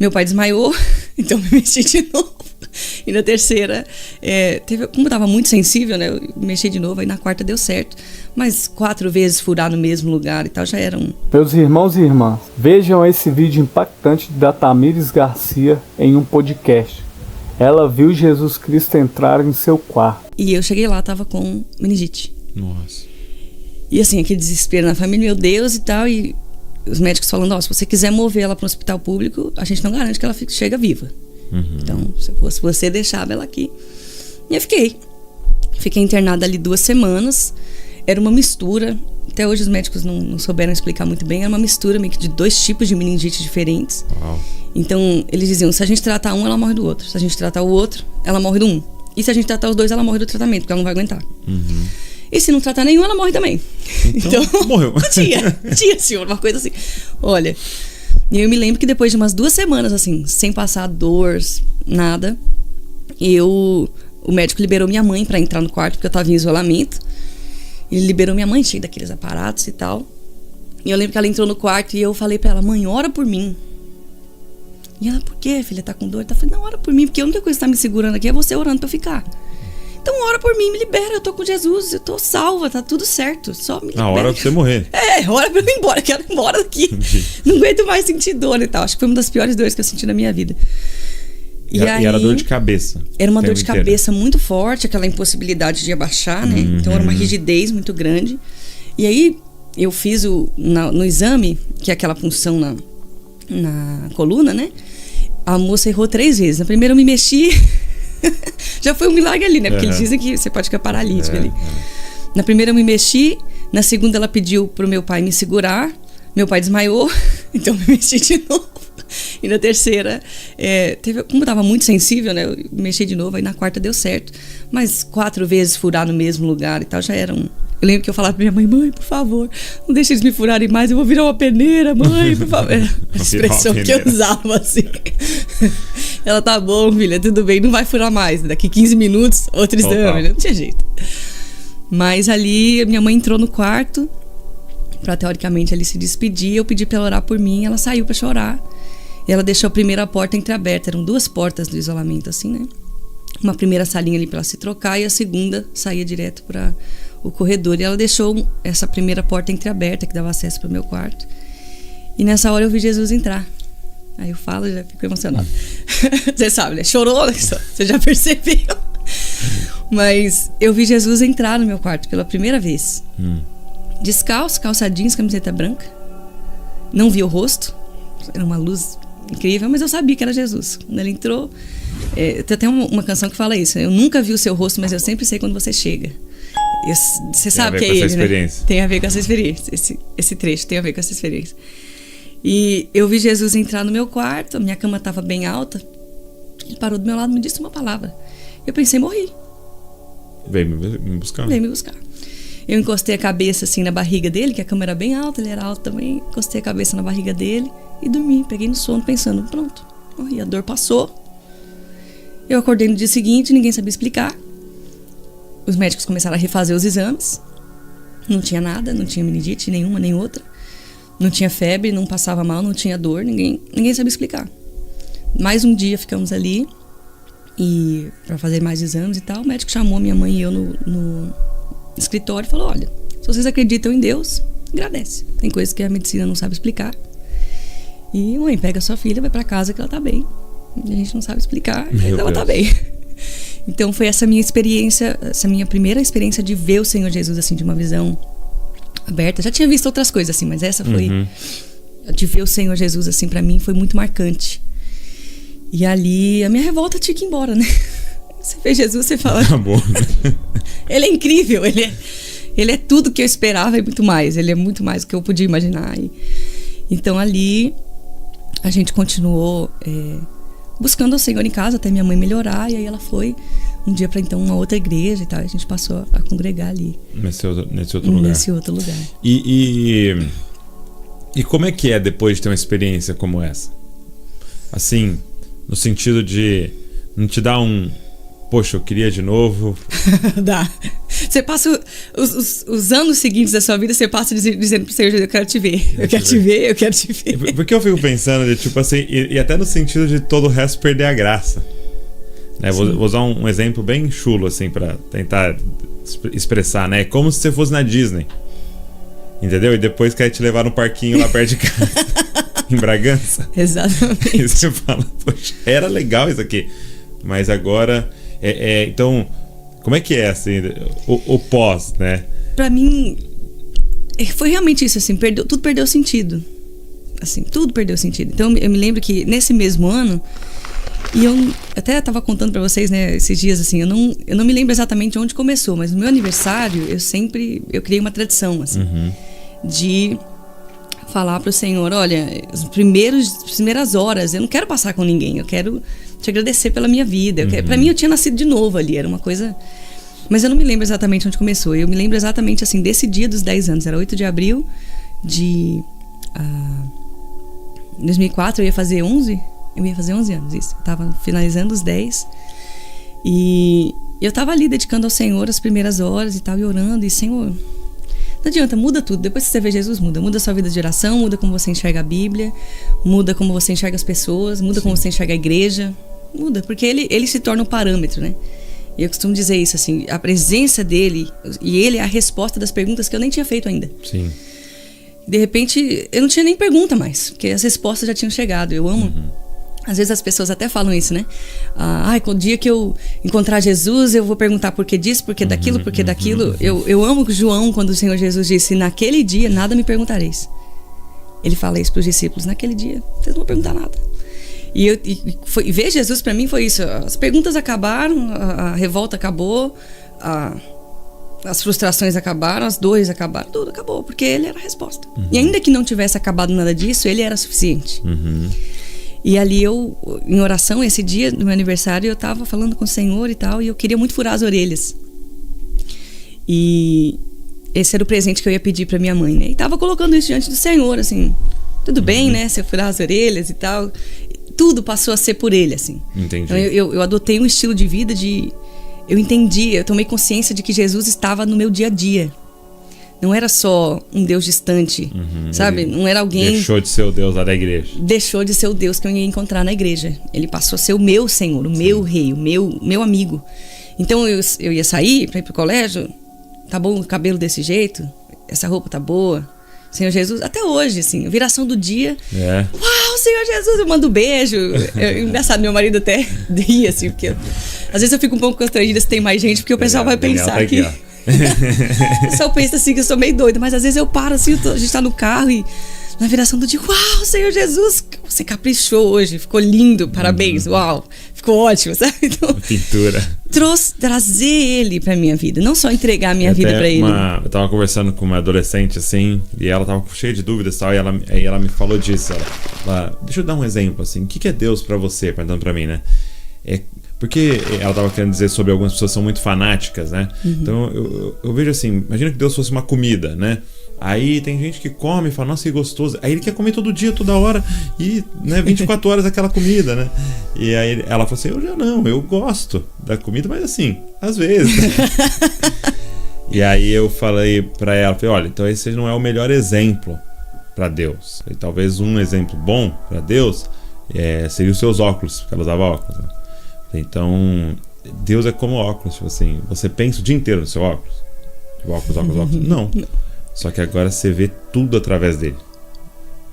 Meu pai desmaiou, então me mexi de novo. E na terceira, como eu tava muito sensível, né? Eu mexi de novo, aí na quarta deu certo. Mas 4 vezes furar no mesmo lugar e tal, já era um... Meus irmãos e irmãs, vejam esse vídeo impactante da Tamires Garcia em um podcast. Ela viu Jesus Cristo entrar em seu quarto. E eu cheguei lá, tava com meningite. Nossa. E assim, aquele desespero na família, meu Deus e tal, e os médicos falando, se você quiser mover ela para um hospital público, a gente não garante que ela chega viva. Então, se fosse você, deixava ela aqui. E eu fiquei internada ali 2 semanas. Era uma mistura, até hoje os médicos não souberam explicar muito bem, era uma mistura meio que de 2 tipos de meningite diferentes. Uau. Então eles diziam, se a gente tratar um, ela morre do outro. Se a gente tratar o outro, ela morre do um. E se a gente tratar os 2, ela morre do tratamento, porque ela não vai aguentar. E se não tratar nenhum, ela morre também. Então morreu. Tinha, senhor, uma coisa assim. Olha, e eu me lembro que depois de umas 2 semanas, assim, sem passar dor, nada, o médico liberou minha mãe pra entrar no quarto, porque eu tava em isolamento. Ele liberou minha mãe, cheia daqueles aparatos e tal. E eu lembro que ela entrou no quarto e eu falei pra ela, mãe, ora por mim. E ela, por quê, filha? Tá com dor? Eu falei, não, ora por mim, porque a única coisa que tá me segurando aqui é você orando pra eu ficar. Então ora por mim, me libera, eu tô com Jesus, eu tô salva, tá tudo certo, só me libera. Na hora de você morrer. Hora pra eu ir embora, eu quero ir embora daqui. Não aguento mais sentir dor e tal. Acho que foi uma das piores dores que eu senti na minha vida. E era dor de cabeça. Era uma dor de cabeça muito forte, aquela impossibilidade de abaixar, né? Então era uma rigidez muito grande. E aí eu fiz no exame, que é aquela punção na coluna, né? A moça errou 3 vezes. Na primeira eu me mexi. Já foi um milagre ali, né? Porque eles dizem que você pode ficar paralítico ali. Na primeira eu me mexi. Na segunda ela pediu pro meu pai me segurar. Meu pai desmaiou, então eu me mexi de novo. E na terceira, como eu tava muito sensível, né? Eu mexi de novo, aí na quarta deu certo. Mas 4 vezes furar no mesmo lugar e tal, já era um... Eu lembro que eu falava pra minha mãe, mãe, por favor, não deixe eles me furarem mais, eu vou virar uma peneira, mãe, por favor. A expressão que eu usava, assim. Ela, tá bom, filha, tudo bem, não vai furar mais. Daqui 15 minutos, outro exame, né? Não tinha jeito. Mas ali, minha mãe entrou no quarto, pra teoricamente ali se despedir, eu pedi pra ela orar por mim, ela saiu pra chorar. E ela deixou a primeira porta entreaberta, eram 2 portas do isolamento, assim, né? Uma primeira salinha ali pra ela se trocar e a segunda saía direto pra o corredor. E ela deixou essa primeira porta entreaberta que dava acesso pro meu quarto. E nessa hora eu vi Jesus entrar. Aí eu falo e já fico emocionada. Você sabe, né? Chorou, né? Você já percebeu. Mas eu vi Jesus entrar no meu quarto pela primeira vez. Descalço, calça jeans, camiseta branca. Não vi o rosto. Era uma luz incrível, mas eu sabia que era Jesus. Quando ele entrou... tem até uma canção que fala isso. Eu nunca vi o seu rosto, mas eu sempre sei quando você chega. Você sabe que é ele, né? Tem a ver com essa experiência. Esse trecho tem a ver com essa experiência. E eu vi Jesus entrar no meu quarto. A minha cama estava bem alta. Ele parou do meu lado e me disse uma palavra. Eu pensei, morri. Veio me buscar. Veio me buscar. Eu encostei a cabeça assim na barriga dele, que a cama era bem alta, ele era alto também. Encostei a cabeça na barriga dele e dormi. Peguei no sono pensando, pronto, morri. A dor passou. Eu acordei no dia seguinte, ninguém sabia explicar. Os médicos começaram a refazer os exames. Não tinha nada, não tinha meningite nenhuma, nem outra. Não tinha febre, não passava mal, não tinha dor, ninguém sabia explicar. Mais um dia ficamos ali e para fazer mais exames e tal. O médico chamou minha mãe e eu no escritório e falou, olha, se vocês acreditam em Deus, agradece. Tem coisas que a medicina não sabe explicar. E mãe, pega sua filha, vai para casa que ela tá bem. A gente não sabe explicar, mas ela tá bem. Então foi essa minha experiência, essa minha primeira experiência de ver o Senhor Jesus assim, de uma visão aberta. Já tinha visto outras coisas assim, mas essa foi de ver o Senhor Jesus assim, pra mim foi muito marcante. E ali a minha revolta tinha que ir embora, né? Você vê Jesus, você fala, acabou. Ele é incrível, ele é tudo que eu esperava e muito mais. Ele é muito mais do que eu podia imaginar. Então ali a gente continuou buscando o Senhor em casa até minha mãe melhorar. E aí ela foi um dia para então uma outra igreja e tal. E a gente passou a congregar ali. Nesse outro lugar. Nesse outro lugar. E como é que é depois de ter uma experiência como essa? Assim, no sentido de não te dar poxa, eu queria de novo. Dá. Você passa os anos seguintes da sua vida, você passa dizendo pro Senhor, eu quero te ver. Eu quero te ver, eu quero te ver. Porque eu fico pensando, de, tipo assim, e até no sentido de todo o resto perder a graça. Né? Vou usar um exemplo bem chulo, assim, pra tentar expressar, né? É como se você fosse na Disney. Entendeu? E depois quer te levar no parquinho lá perto de casa. Em Bragança. Exatamente. E você fala, poxa, era legal isso aqui. Mas agora... então, como é que é, assim, o pós, né? Pra mim, foi realmente isso, assim, tudo perdeu sentido. Assim, tudo perdeu sentido. Então, eu me lembro que nesse mesmo ano, e eu até estava contando pra vocês, né, esses dias, assim, eu não me lembro exatamente onde começou, mas no meu aniversário, eu criei uma tradição, assim, de falar pro Senhor, olha, as primeiras horas, eu não quero passar com ninguém, eu quero te agradecer pela minha vida. Pra mim, eu tinha nascido de novo ali, era uma coisa... Mas eu não me lembro exatamente onde começou. Eu me lembro exatamente, assim, desse dia dos 10 anos. Era 8 de abril de 2004, eu ia fazer 11. Eu ia fazer 11 anos, isso. Eu tava finalizando os 10. E eu tava ali dedicando ao Senhor as primeiras horas e tal, e orando. E, Senhor, não adianta, muda tudo. Depois que você vê Jesus, muda. Muda a sua vida de oração, muda como você enxerga a Bíblia, muda como você enxerga as pessoas, muda como você enxerga a igreja. Muda, porque ele se torna um parâmetro, né? E eu costumo dizer isso, assim, a presença dele, e ele é a resposta das perguntas que eu nem tinha feito ainda. Sim. De repente, eu não tinha nem pergunta mais, porque as respostas já tinham chegado. Eu amo. Às vezes as pessoas até falam isso, né? O dia que eu encontrar Jesus, eu vou perguntar por que disso, por que daquilo, por que daquilo. Eu amo João, quando o Senhor Jesus disse, naquele dia nada me perguntareis. Ele fala isso para os discípulos, naquele dia vocês não vão perguntar nada. E ver Jesus para mim foi isso. As perguntas acabaram, a revolta acabou, as frustrações acabaram, as dores acabaram, tudo acabou, porque ele era a resposta. E ainda que não tivesse acabado nada disso, ele era suficiente. E ali em oração, esse dia do meu aniversário, eu tava falando com o Senhor e tal, e eu queria muito furar as orelhas. E esse era o presente que eu ia pedir pra minha mãe, né? E tava colocando isso diante do Senhor, assim, tudo bem, né? Se eu furar as orelhas e tal. Tudo passou a ser por ele, assim. Entendi. Então eu adotei um estilo de vida eu tomei consciência de que Jesus estava no meu dia a dia. Não era só um Deus distante, sabe? Não era alguém... Deixou de ser o Deus lá da igreja. Deixou de ser o Deus que eu ia encontrar na igreja. Ele passou a ser o meu Senhor, o meu rei, o meu amigo. Então eu ia sair para ir pro colégio, tá bom o cabelo desse jeito? Essa roupa tá boa? Senhor Jesus, até hoje, assim, viração do dia. Uau, Senhor Jesus, eu mando beijo. Engraçado, meu marido até ri, assim, porque às vezes eu fico um pouco constrangida se tem mais gente, porque o pessoal vai pensar que... O pessoal pensa assim que eu sou meio doida, mas às vezes eu paro assim, a gente tá no carro e na viração do dia, uau, Senhor Jesus, você caprichou hoje, ficou lindo, parabéns, uau, ficou ótimo, sabe? Então, pintura. Trazer ele pra minha vida, não só entregar a minha vida pra ele. Eu tava conversando com uma adolescente, assim, e ela tava cheia de dúvidas e tal, e ela me falou disso. Deixa eu dar um exemplo, assim, o que é Deus pra você? Perguntando pra mim, né? Porque ela tava querendo dizer sobre algumas pessoas que são muito fanáticas, né? Então eu vejo assim, imagina que Deus fosse uma comida, né? Aí tem gente que come e fala, nossa, que gostoso. Aí ele quer comer todo dia, toda hora. E, né, 24 horas aquela comida, né? E aí ela falou assim, eu gosto da comida, mas assim, às vezes. E aí eu falei pra ela, olha, então esse não é o melhor exemplo pra Deus. E talvez um exemplo bom pra Deus seria os seus óculos, porque ela usava óculos, né? Então, Deus é como óculos, tipo assim, você pensa o dia inteiro no seu óculos. Tipo, óculos. Não. Só que agora você vê tudo através dele.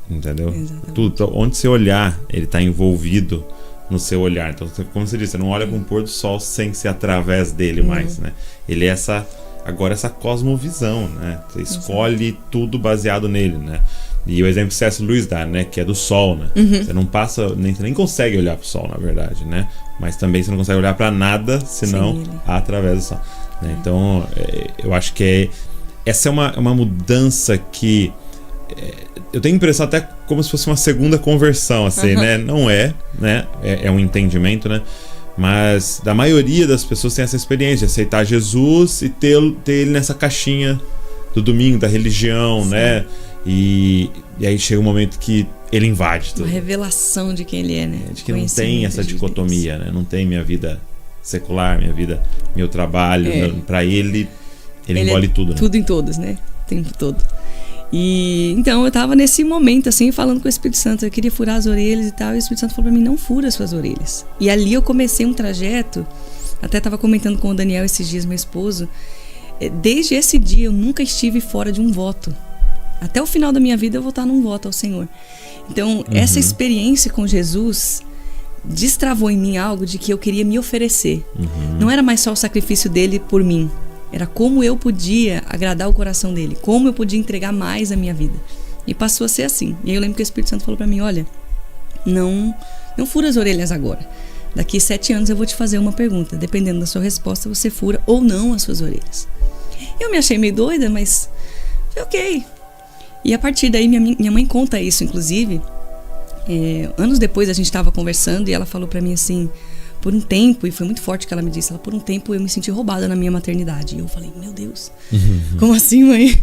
Entendeu? Exatamente. Tudo. Então, onde você olhar, ele está envolvido no seu olhar. Então, como você disse, você não olha para um pôr do sol sem ser através dele mais, né? Ele é essa cosmovisão, né? Você escolhe tudo baseado nele, né? E o exemplo que C.S. Lewis dá, né? Que é do sol, né? Você não passa, você nem consegue olhar pro sol, na verdade, né? Mas também você não consegue olhar para nada, senão através do sol. Né? Então, eu acho que essa é uma mudança que eu tenho a impressão até como se fosse uma segunda conversão, assim, né? Não é, né? É um entendimento, né? Mas da maioria das pessoas tem essa experiência de aceitar Jesus e ter ele nessa caixinha do domingo, da religião, né? E aí chega um momento que ele invade tudo. Uma revelação de quem ele é, né? De que não tem essa dicotomia, né? Não tem minha vida secular, minha vida, meu trabalho, pra ele Ele engole tudo, né? Tudo em todos, né? O tempo todo. E então eu tava nesse momento, assim, falando com o Espírito Santo. Eu queria furar as orelhas e tal. E o Espírito Santo falou pra mim: não fura as suas orelhas. E ali eu comecei um trajeto. Até tava comentando com o Daniel esses dias, meu esposo. Desde esse dia eu nunca estive fora de um voto. Até o final da minha vida eu vou estar num voto ao Senhor. Então, essa experiência com Jesus destravou em mim algo de que eu queria me oferecer. Não era mais só o sacrifício dele por mim. Era como eu podia agradar o coração dele. Como eu podia entregar mais a minha vida. E passou a ser assim. E aí eu lembro que o Espírito Santo falou pra mim: olha, não fura as orelhas agora. Daqui 7 anos eu vou te fazer uma pergunta. Dependendo da sua resposta, você fura ou não as suas orelhas. Eu me achei meio doida, mas ok. E a partir daí minha mãe conta isso, inclusive. Anos depois a gente estava conversando e ela falou pra mim assim: por um tempo, e foi muito forte o que ela me disse, por um tempo eu me senti roubada na minha maternidade. E eu falei: meu Deus, como assim, mãe?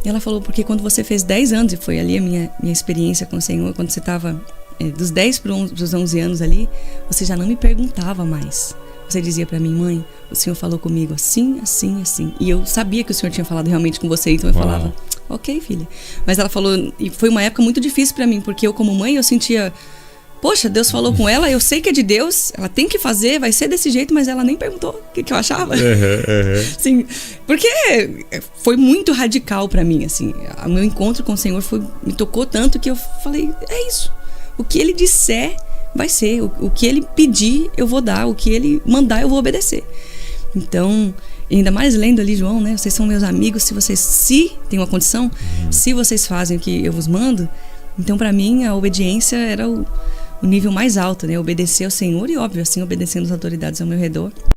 E ela falou: porque quando você fez 10 anos, e foi ali a minha experiência com o Senhor, quando você estava dos 10 para os 11 anos ali, você já não me perguntava mais. Você dizia pra mim: mãe, o Senhor falou comigo assim, assim, assim. E eu sabia que o Senhor tinha falado realmente com você, então eu falava: ok, filha. Mas ela falou, e foi uma época muito difícil pra mim, porque eu como mãe, eu sentia: poxa, Deus falou com ela, eu sei que é de Deus, ela tem que fazer, vai ser desse jeito, mas ela nem perguntou o que eu achava. Assim, porque foi muito radical pra mim, assim. O meu encontro com o Senhor me tocou tanto que eu falei: é isso. O que ele disser vai ser. O que ele pedir, eu vou dar. O que ele mandar, eu vou obedecer. Então, ainda mais lendo ali, João, né? Vocês são meus amigos, se tem uma condição, se vocês fazem o que eu vos mando. Então, pra mim, a obediência era o nível mais alto, né? Obedecer ao Senhor e, óbvio, assim, obedecendo as autoridades ao meu redor.